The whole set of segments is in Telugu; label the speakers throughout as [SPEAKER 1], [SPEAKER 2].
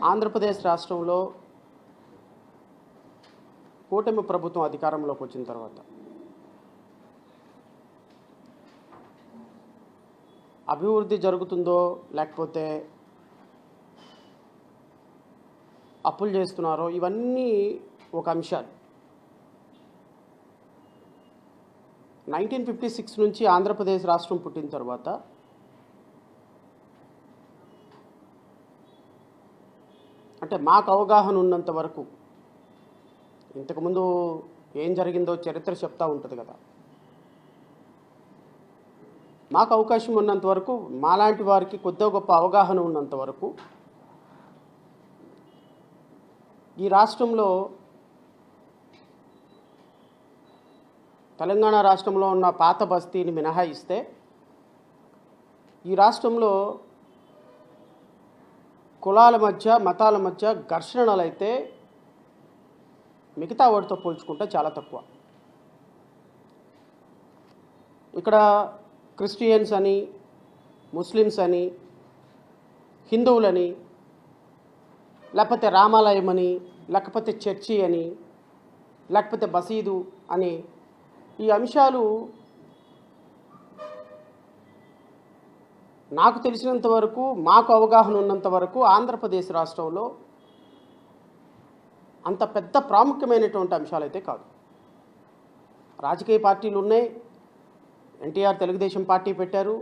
[SPEAKER 1] ఆంధ్రప్రదేశ్ రాష్ట్రంలో కూటమి ప్రభుత్వం అధికారంలోకి వచ్చిన తర్వాత అభివృద్ధి జరుగుతుందో లేకపోతే అప్పులు చేస్తున్నారో ఇవన్నీ ఒక అంశాలు. 1956 నుంచి ఆంధ్రప్రదేశ్ రాష్ట్రం పుట్టిన తర్వాత అంటే మాకు అవగాహన ఉన్నంత వరకు, ఇంతకుముందు ఏం జరిగిందో చరిత్ర చెప్తూ ఉంటుంది కదా, మాకు అవకాశం ఉన్నంత వరకు, మాలాంటి వారికి కొద్దిగా గొప్ప అవగాహన ఉన్నంత వరకు ఈ రాష్ట్రంలో, తెలంగాణ రాష్ట్రంలో ఉన్న పాత బస్తీని మినహాయిస్తే ఈ రాష్ట్రంలో కులాల మధ్య మతాల మధ్య ఘర్షణలు అయితే మిగతా వాటితో పోల్చుకుంటే చాలా తక్కువ. ఇక్కడ క్రిస్టియన్స్ అని, ముస్లిమ్స్ అని, హిందువులని, లేకపోతే రామాలయం అని, లేకపోతే చర్చి అని, లేకపోతే మసీదు అని, ఈ అంశాలు నాకు తెలిసినంత వరకు, మాకు అవగాహన ఉన్నంత వరకు ఆంధ్రప్రదేశ్ రాష్ట్రంలో అంత పెద్ద ప్రాముఖ్యమైనటువంటి అంశాలు అయితే కాదు. రాజకీయ పార్టీలు ఉన్నాయి. ఎన్టీఆర్ తెలుగుదేశం పార్టీ పెట్టారు.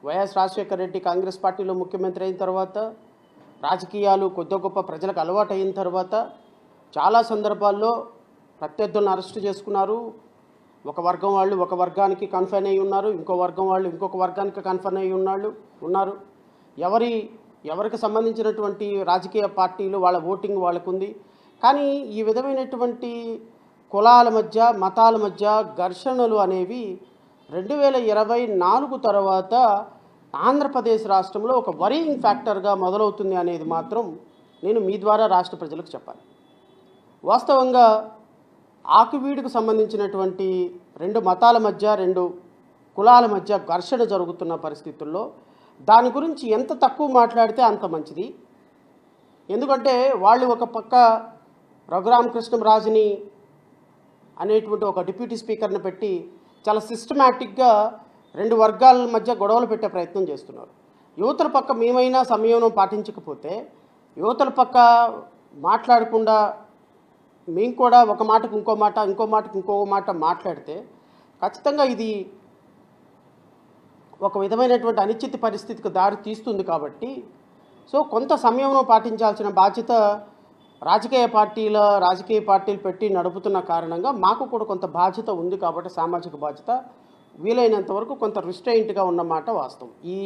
[SPEAKER 1] వైఎస్ రాజశేఖర రెడ్డి కాంగ్రెస్ పార్టీలో ముఖ్యమంత్రి అయిన తర్వాత రాజకీయాలు కొద్ది గొప్ప ప్రజలకు అలవాటు అయిన తర్వాత చాలా సందర్భాల్లో ప్రత్యర్థులను అరెస్టు చేసుకున్నారు. ఒక వర్గం వాళ్ళు ఒక వర్గానికి కన్ఫైన్ అయ్యి ఉన్నారు, ఇంకో వర్గం వాళ్ళు ఇంకొక వర్గానికి కన్ఫైన్ అయ్యి ఉన్నారు. ఎవరికి సంబంధించినటువంటి రాజకీయ పార్టీలు వాళ్ళ ఓటింగ్ వాళ్ళకుంది. కానీ ఈ విధమైనటువంటి కులాల మధ్య మతాల మధ్య ఘర్షణలు అనేవి 2024 తర్వాత ఆంధ్రప్రదేశ్ రాష్ట్రంలో ఒక వరీయింగ్ ఫ్యాక్టర్గా మొదలవుతుంది అనేది మాత్రం నేను మీ ద్వారా రాష్ట్ర ప్రజలకు చెప్పాలి. వాస్తవంగా ఆకువీడుకు సంబంధించినటువంటి 2 మతాల మధ్య 2 కులాల మధ్య ఘర్షణ జరుగుతున్న పరిస్థితుల్లో దాని గురించి ఎంత తక్కువ మాట్లాడితే అంత మంచిది. ఎందుకంటే వాళ్ళు ఒక పక్క రఘురామకృష్ణరాజుని అనేటువంటి ఒక డిప్యూటీ స్పీకర్ని పెట్టి చాలా సిస్టమేటిక్గా 2 వర్గాల మధ్య గొడవలు పెట్టే ప్రయత్నం చేస్తున్నారు. యువతల పక్క మేమైనా సంయమనం పాటించకపోతే, యువతల పక్క మాట్లాడకుండా మేము కూడా ఒక మాటకు ఇంకో మాట, ఇంకో మాటకు ఇంకో మాట మాట్లాడితే ఖచ్చితంగా ఇది ఒక విధమైనటువంటి అనిశ్చిత పరిస్థితికి దారి తీస్తుంది. కాబట్టి కొంత సంయమనం పాటించాల్సిన బాధ్యత రాజకీయ పార్టీలు పెట్టి నడుపుతున్న కారణంగా మాకు కూడా కొంత బాధ్యత ఉంది. కాబట్టి సామాజిక బాధ్యత వీలైనంత వరకు కొంత రిస్ట్రెయింట్గా ఉన్నమాట వాస్తవం. ఈ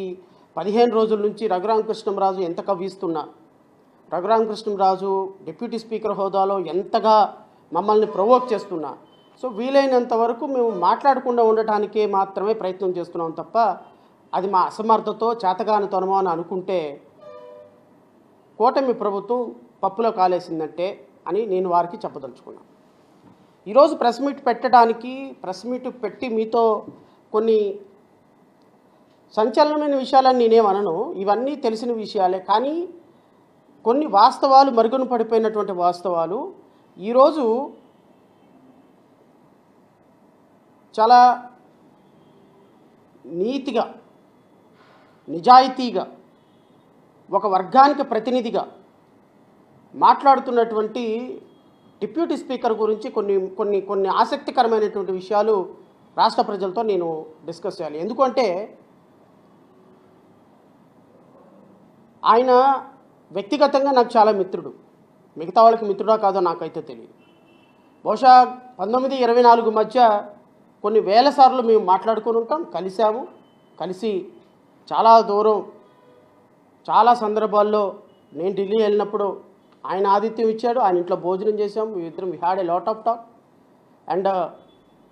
[SPEAKER 1] 15 రోజుల నుంచి రఘురామకృష్ణరాజు ఎంత కవ్విస్తున్నా, రఘురామకృష్ణరాజు డిప్యూటీ స్పీకర్ హోదాలో ఎంతగా మమ్మల్ని ప్రొవోక్ చేస్తున్నా, వీలైనంత వరకు మేము మాట్లాడకుండా ఉండటానికే మాత్రమే ప్రయత్నం చేస్తున్నాం తప్ప అది మా అసమర్థతో చేతగానితనమో అని అనుకుంటే కూటమి ప్రభుత్వం పప్పులో కాలేసిందంటే అని నేను వారికి చెప్పదలుచుకున్నాను. ఈరోజు ప్రెస్ మీట్ పెట్టి మీతో కొన్ని సంచలనమైన విషయాలని నేనేమనను, ఇవన్నీ తెలిసిన విషయాలే. కానీ కొన్ని వాస్తవాలు, మరుగున పడిపోయినటువంటి వాస్తవాలు ఈరోజు చాలా నీతిగా, నిజాయితీగా, ఒక వర్గానికి ప్రతినిధిగా మాట్లాడుతున్నటువంటి డిప్యూటీ స్పీకర్ గురించి కొన్ని ఆసక్తికరమైనటువంటి విషయాలు రాష్ట్ర ప్రజలతో నేను డిస్కస్ చేయాలి. ఎందుకంటే ఆయన వ్యక్తిగతంగా నాకు చాలా మిత్రుడు. మిగతా వాళ్ళకి మిత్రుడా కాదో నాకైతే తెలియదు. బహుశా 1924 మధ్య కొన్ని వేల సార్లు మేము మాట్లాడుకొని ఉంటాం, కలిసి చాలా దూరం, చాలా సందర్భాల్లో నేను ఢిల్లీ వెళ్ళినప్పుడు ఆయన ఆతిథ్యం ఇచ్చాడు. ఆయన ఇంట్లో భోజనం చేసాం. We had a lot of talk and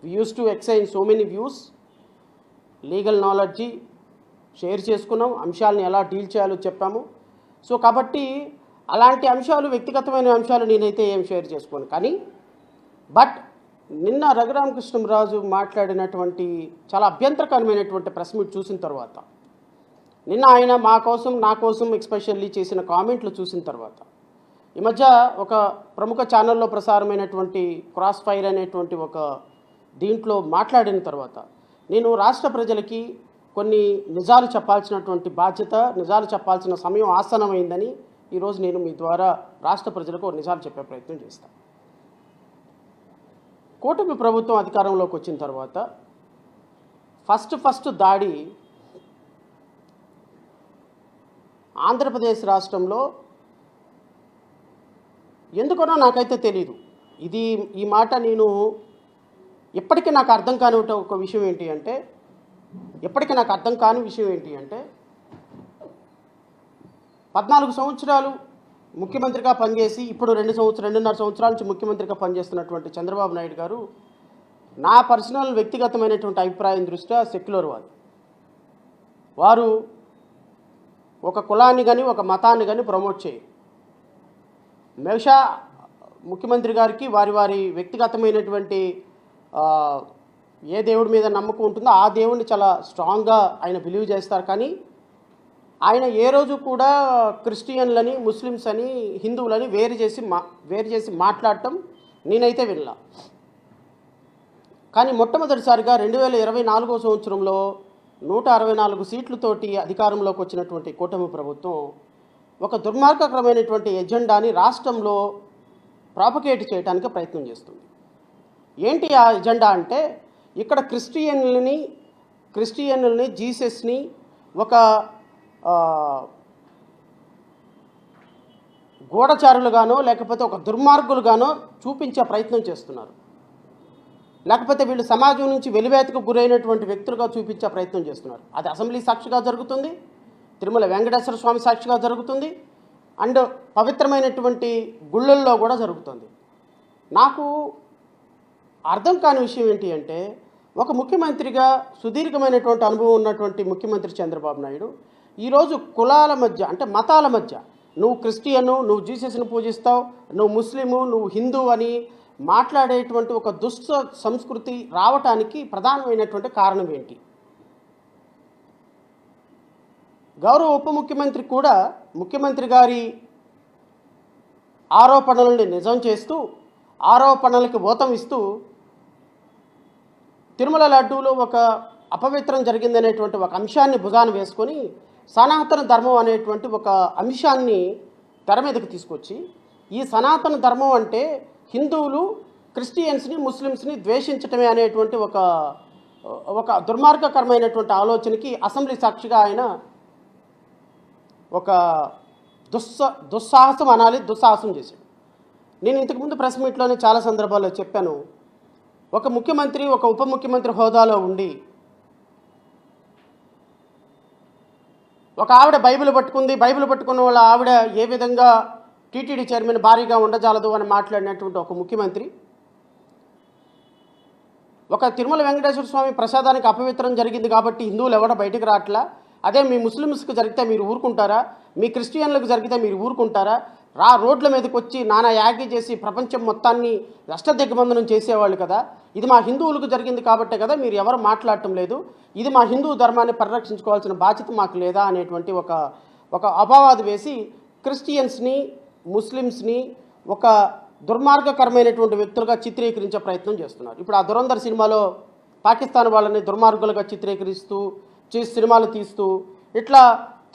[SPEAKER 1] we use to exchange so many views, legal knowledge share చేసుకున్నాం, అంశాలను ఎలా డీల్ చేయాలో చెప్పాము. కాబట్టి అలాంటి అంశాలు, వ్యక్తిగతమైన అంశాలు నేనైతే ఏం షేర్ చేసుకోను. కానీ నిన్న రఘురామకృష్ణరాజు మాట్లాడినటువంటి చాలా అభ్యంతరకరమైనటువంటి ప్రెస్ మీట్ చూసిన తర్వాత, నిన్న ఆయన మా కోసం, నా కోసం ఎక్స్పెషల్లీ చేసిన కామెంట్లు చూసిన తర్వాత ఈ మధ్య ఒక ప్రముఖ ఛానల్లో ప్రసారమైనటువంటి క్రాస్ ఫైర్ అనేటువంటి ఒక దీంట్లో మాట్లాడిన తర్వాత నేను రాష్ట్ర ప్రజలకి కొన్ని నిజాలు చెప్పాల్సినటువంటి బాధ్యత, నిజాలు చెప్పాల్సిన సమయం ఆసన్నమైందని ఈరోజు నేను మీ ద్వారా రాష్ట్ర ప్రజలకు నిజాలు చెప్పే ప్రయత్నం చేస్తాను. కూటమి ప్రభుత్వం అధికారంలోకి వచ్చిన తర్వాత ఫస్ట్ దాడి ఆంధ్రప్రదేశ్ రాష్ట్రంలో ఎందుకనో నాకైతే తెలీదు. ఈ మాట నేను ఎప్పటికీ నాకు అర్థం కాని ఒక విషయం ఏంటి అంటే, ఎప్పటికీ నాకు అర్థం కాని విషయం ఏంటి అంటే 14 సంవత్సరాలు ముఖ్యమంత్రిగా పనిచేసి ఇప్పుడు 2.5 సంవత్సరాల నుంచి ముఖ్యమంత్రిగా పనిచేస్తున్నటువంటి చంద్రబాబు నాయుడు గారు నా పర్సనల్ వ్యక్తిగతమైనటువంటి అభిప్రాయం దృష్ట్యా సెక్యులర్ వారు ఒక కులాన్ని కానీ ఒక మతాన్ని కానీ ప్రమోట్ చేయరు. బహుశా ముఖ్యమంత్రి గారికి వారి వ్యక్తిగతమైనటువంటి ఏ దేవుడి మీద నమ్మకం ఉంటుందో ఆ దేవుడిని చాలా స్ట్రాంగ్గా ఆయన బిలీవ్ చేస్తారు. కానీ ఆయన ఏ రోజు కూడా క్రిస్టియన్లని, ముస్లిమ్స్ అని, హిందువులని వేరు చేసి మాట్లాడటం నేనైతే వినలా. కానీ మొట్టమొదటిసారిగా 2024 సంవత్సరంలో 164 సీట్లతోటి అధికారంలోకి వచ్చినటువంటి కూటమి ప్రభుత్వం ఒక దుర్మార్గకరమైనటువంటి ఎజెండాని రాష్ట్రంలో ప్రాపగేట్ చేయడానికి ప్రయత్నం చేస్తుంది. ఏంటి ఆ ఎజెండా అంటే, ఇక్కడ క్రిస్టియన్లని జీసస్ని ఒక గూఢచారులుగానో లేకపోతే ఒక దుర్మార్గులుగానో చూపించే ప్రయత్నం చేస్తున్నారు. లేకపోతే వీళ్ళు సమాజం నుంచి వెలివేతకు గురైనటువంటి వ్యక్తులుగా చూపించే ప్రయత్నం చేస్తున్నారు. అది అసెంబ్లీ సాక్షిగా జరుగుతుంది, తిరుమల వెంకటేశ్వర స్వామి సాక్షిగా జరుగుతుంది, అండ్ పవిత్రమైనటువంటి గుళ్ళల్లో కూడా జరుగుతుంది. నాకు అర్థం కాని విషయం ఏంటి అంటే, ఒక ముఖ్యమంత్రిగా సుదీర్ఘమైనటువంటి అనుభవం ఉన్నటువంటి ముఖ్యమంత్రి చంద్రబాబు నాయుడు ఈరోజు కులాల మధ్య, అంటే మతాల మధ్య, నువ్వు క్రిస్టియను, నువ్వు జీసస్ను పూజిస్తావు, నువ్వు ముస్లిము, నువ్వు హిందూ అని మాట్లాడేటువంటి ఒక దుష్ట సంస్కృతి రావటానికి ప్రధానమైనటువంటి కారణం ఏంటి? గౌరవ ఉప ముఖ్యమంత్రి కూడా ముఖ్యమంత్రి గారి ఆరోపణలని నిజం చేస్తూ, ఆరోపణలకి ఊతం ఇస్తూ తిరుమల లడ్డూలో ఒక అపవిత్రం జరిగిందనేటువంటి ఒక అంశాన్ని భుజాన వేసుకొని సనాతన ధర్మం అనేటువంటి ఒక అంశాన్ని తెర మీదకి తీసుకొచ్చి, ఈ సనాతన ధర్మం అంటే హిందువులు క్రిస్టియన్స్ని, ముస్లిమ్స్ని ద్వేషించటమే అనేటువంటి ఒక దుర్మార్గకరమైనటువంటి ఆలోచనకి అసెంబ్లీ సాక్షిగా ఆయన ఒక దుస్సాహసం చేశాడు. నేను ఇంతకుముందు ప్రెస్ మీట్లోనే చాలా సందర్భాల్లో చెప్పాను, ఒక ముఖ్యమంత్రి ఒక ఉప ముఖ్యమంత్రి హోదాలో ఉండి ఒక ఆవిడ బైబిల్ పట్టుకున్న వాళ్ళ ఆవిడ ఏ విధంగా టీటీడీ చైర్మన్ భారీగా ఉండజాలదు అని మాట్లాడినటువంటి ఒక ముఖ్యమంత్రి, ఒక తిరుమల వెంకటేశ్వర స్వామి ప్రసాదానికి అపవిత్రం జరిగింది కాబట్టి హిందువులు ఎవడ బయటకు రావట్లా, అదే మీ ముస్లిమ్స్కి జరిగితే మీరు ఊరుకుంటారా, మీ క్రిస్టియన్లకు జరిగితే మీరు ఊరుకుంటారా, రోడ్ల మీదకి వచ్చి నానా యాగి చేసి ప్రపంచం మొత్తాన్ని అష్టదిగ్బంధనం చేసేవాళ్ళు కదా, ఇది మా హిందువులకు జరిగింది కాబట్టే కదా మీరు ఎవరు మాట్లాడటం లేదు, ఇది మా హిందూ ధర్మాన్ని పరిరక్షించుకోవాల్సిన బాధ్యత మాకు లేదా అనేటువంటి ఒక అపవాదు వేసి క్రిస్టియన్స్ని, ముస్లిమ్స్ని ఒక దుర్మార్గకరమైనటువంటి వ్యక్తులుగా చిత్రీకరించే ప్రయత్నం చేస్తున్నారు. ఇప్పుడు ఆ దురంధర్ సినిమాలో పాకిస్తాన్ వాళ్ళని దుర్మార్గులుగా చిత్రీకరిస్తూ సినిమాలు తీస్తూ ఇట్లా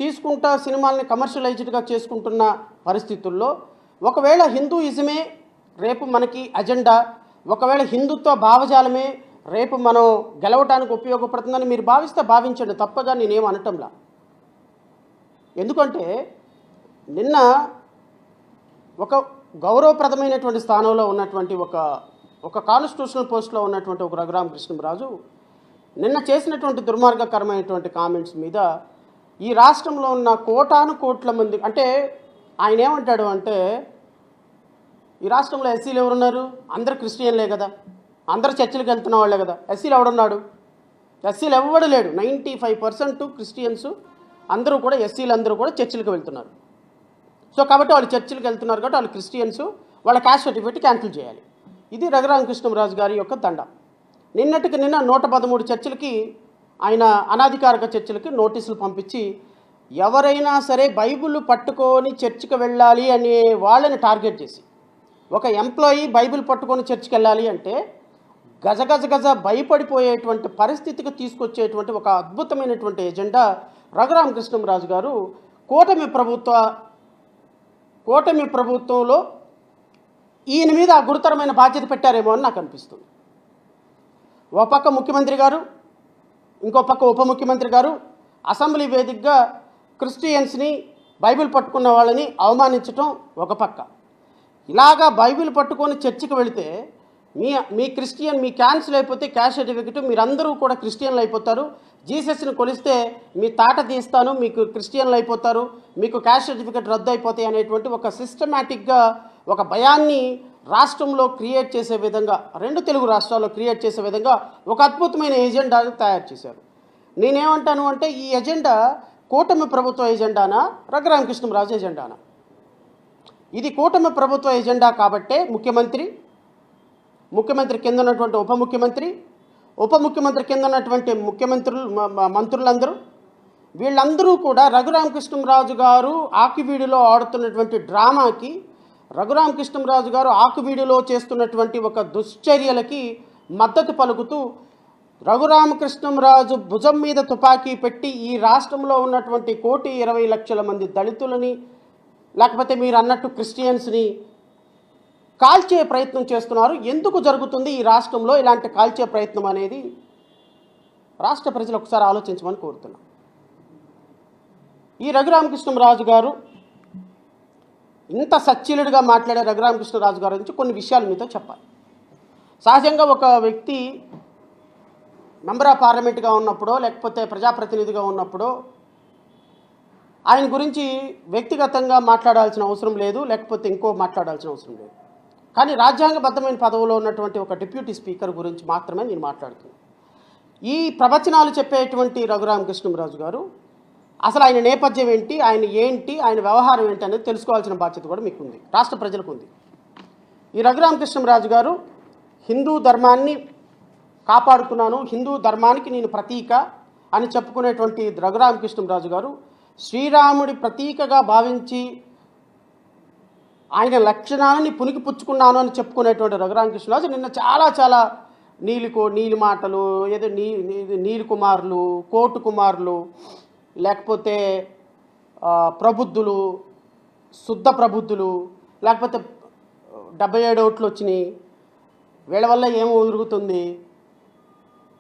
[SPEAKER 1] తీసుకుంటా సినిమాల్ని కమర్షియలైజ్డ్గా చేసుకుంటున్న పరిస్థితుల్లో ఒకవేళ హిందూయిజమే రేపు మనకి అజెండా, ఒకవేళ హిందుత్వ భావజాలమే రేపు మనం గెలవటానికి ఉపయోగపడుతుందని మీరు భావిస్తే భావించండి, తప్పగా నేనేం అనటంలా. ఎందుకంటే నిన్న ఒక గౌరవప్రదమైనటువంటి స్థానంలో ఉన్నటువంటి ఒక కాన్స్టిట్యూషనల్ పోస్ట్లో ఉన్నటువంటి ఒక రఘురామకృష్ణరాజు నిన్న చేసినటువంటి దుర్మార్గకరమైనటువంటి కామెంట్స్ మీద ఈ రాష్ట్రంలో ఉన్న కోట్ల మంది, అంటే ఆయన ఏమంటాడు అంటే, ఈ రాష్ట్రంలో ఎస్సీలు ఎవరున్నారు, అందరు క్రిస్టియన్లే కదా, అందరు చర్చిలకు వెళ్తున్న వాళ్ళే కదా, ఎస్సీలు ఎవడున్నాడు, ఎస్సీలు ఎవడు లేడు, 95% క్రిస్టియన్స్ అందరూ కూడా, ఎస్సీలు అందరూ కూడా చర్చిలకు వెళ్తున్నారు. సో కాబట్టి వాళ్ళు చర్చిలకు వెళ్తున్నారు కాబట్టి వాళ్ళు క్రిస్టియన్స్, వాళ్ళ క్యాస్ట్ సర్టిఫికేట్ క్యాన్సిల్ చేయాలి. ఇది రఘురామకృష్ణరాజు గారి యొక్క దండ. నిన్న 113 చర్చిలకి ఆయన అనాధికారిక చర్చిలకి నోటీసులు పంపించి ఎవరైనా సరే బైబిల్ పట్టుకొని చర్చికి వెళ్ళాలి అనే వాళ్ళని టార్గెట్ చేసి, ఒక ఎంప్లాయీ బైబిల్ పట్టుకొని చర్చికి వెళ్ళాలి అంటే గజ గజ గజ భయపడిపోయేటువంటి పరిస్థితికి తీసుకొచ్చేటువంటి ఒక అద్భుతమైనటువంటి ఎజెండా రఘురామకృష్ణంరాజు గారు కూటమి ప్రభుత్వంలో ఈయన మీద గురుతరమైన బాధ్యత పెట్టారేమో అని నాకు అనిపిస్తుంది. ఒక పక్క ముఖ్యమంత్రి గారు, ఇంకో పక్క ఉప ముఖ్యమంత్రి గారు అసెంబ్లీ వేదికగా క్రిస్టియన్స్ని, బైబిల్ పట్టుకున్న వాళ్ళని అవమానించటం ఒక పక్క. ఇలాగా బైబిల్ పట్టుకొని చర్చికి వెళితే మీ క్రిస్టియన్, మీ క్యాన్సిల్ అయిపోతే క్యాష్ సర్టిఫికెట్ మీరందరూ కూడా క్రిస్టియన్లు అయిపోతారు, జీసస్ని కొలిస్తే మీ తాట తీస్తాను, మీకు క్రిస్టియన్లు అయిపోతారు, మీకు క్యాష్ సర్టిఫికెట్ రద్దు అయిపోతాయి అనేటువంటి ఒక సిస్టమేటిక్గా ఒక భయాన్ని రాష్ట్రంలో క్రియేట్ చేసే విధంగా, రెండు తెలుగు రాష్ట్రాల్లో క్రియేట్ చేసే విధంగా ఒక అద్భుతమైన ఎజెండా తయారు చేశారు. నేనేమంటాను అంటే ఈ ఎజెండా కూటమి ప్రభుత్వ ఎజెండానా, రఘురామకృష్ణంరాజు ఎజెండానా? ఇది కూటమి ప్రభుత్వ ఎజెండా కాబట్టే ముఖ్యమంత్రి కింద ఉన్నటువంటి ఉప ముఖ్యమంత్రి కింద ఉన్నటువంటి మంత్రులందరూ, వీళ్ళందరూ కూడా రఘురామకృష్ణంరాజు గారు ఆకివీడిలో ఆడుతున్నటువంటి డ్రామాకి, రఘురామకృష్ణంరాజు గారు ఆకివీడిలో చేస్తున్నటువంటి ఒక దుశ్చర్యలకి మద్దతు పలుకుతూ, రఘురామకృష్ణంరాజు భుజం మీద తుపాకీ పెట్టి ఈ రాష్ట్రంలో ఉన్నటువంటి 1,20,00,000 మంది దళితులని, లేకపోతే మీరు అన్నట్టు క్రిస్టియన్స్ని కాల్చే ప్రయత్నం చేస్తున్నారు. ఎందుకు జరుగుతుంది ఈ రాష్ట్రంలో ఇలాంటి కాల్చే ప్రయత్నం అనేది రాష్ట్ర ప్రజలు ఒకసారి ఆలోచించమని కోరుతున్నాం. ఈ రఘురామకృష్ణంరాజు గారు, ఇంత సచ్చీలుడిగా మాట్లాడే రఘురామకృష్ణరాజు గారి గురించి కొన్ని విషయాలు మీతో చెప్పాలి. సహజంగా ఒక వ్యక్తి మెంబర్ ఆఫ్ పార్లమెంట్గా ఉన్నప్పుడో, లేకపోతే ప్రజాప్రతినిధిగా ఉన్నప్పుడో ఆయన గురించి వ్యక్తిగతంగా మాట్లాడాల్సిన అవసరం లేదు, లేకపోతే ఇంకో మాట్లాడాల్సిన అవసరం లేదు. కానీ రాజ్యాంగబద్ధమైన పదవిలో ఉన్నటువంటి ఒక డిప్యూటీ స్పీకర్ గురించి మాత్రమే నేను మాట్లాడుతున్నాను. ఈ ప్రవచనాలు చెప్పేటువంటి రఘురామకృష్ణంరాజు గారు అసలు ఆయన నేపథ్యం ఏంటి, ఆయన వ్యవహారం ఏంటి అనేది తెలుసుకోవాల్సిన బాధ్యత కూడా మీకు ఉంది, రాష్ట్ర ప్రజలకు ఉంది. ఈ రఘురామకృష్ణంరాజు గారు హిందూ ధర్మాన్ని కాపాడుతున్నాను, హిందూ ధర్మానికి నేను ప్రతీక అని చెప్పుకునేటువంటి రఘురామకృష్ణంరాజు గారు శ్రీరాముడి ప్రతీకగా భావించి ఆయన లక్షణాలని పుణికిపుచ్చుకున్నాను అని చెప్పుకునేటువంటి రఘురామకృష్ణరాజు నిన్న చాలా నీలి మాటలు, ఏదో నీలి కుమారులు, కోటు కుమారులు, లేకపోతే ప్రబుద్ధులు, శుద్ధ ప్రబుద్ధులు, లేకపోతే 77 ఓట్లు వచ్చినాయి, వీళ్ళ వల్ల ఏమో జరుగుతుంది,